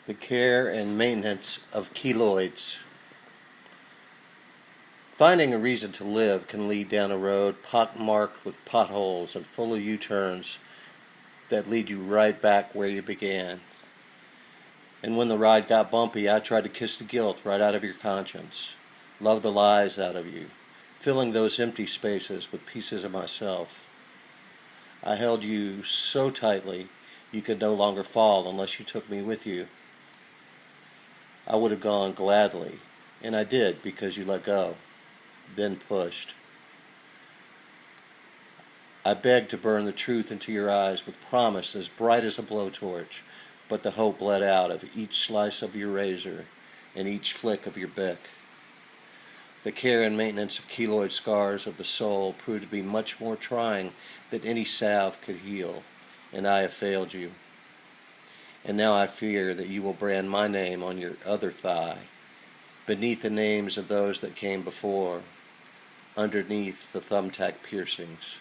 The care and maintenance of keloids. Finding a reason to live can lead down a road pockmarked with potholes and full of U-turns that lead you right back where you began. And when the ride got bumpy, I tried to kiss the guilt right out of your conscience, love the lies out of you, filling those empty spaces with pieces of myself. I held you so tightly you could no longer fall unless you took me with you. I would have gone gladly, and I did because you let go, then pushed. I begged to burn the truth into your eyes with promise as bright as a blowtorch, but the hope bled out of each slice of your razor and each flick of your bick. The care and maintenance of keloid scars of the soul proved to be much more trying than any salve could heal, and I have failed you. And now I fear that you will brand my name on your other thigh, beneath the names of those that came before, underneath the thumbtack piercings.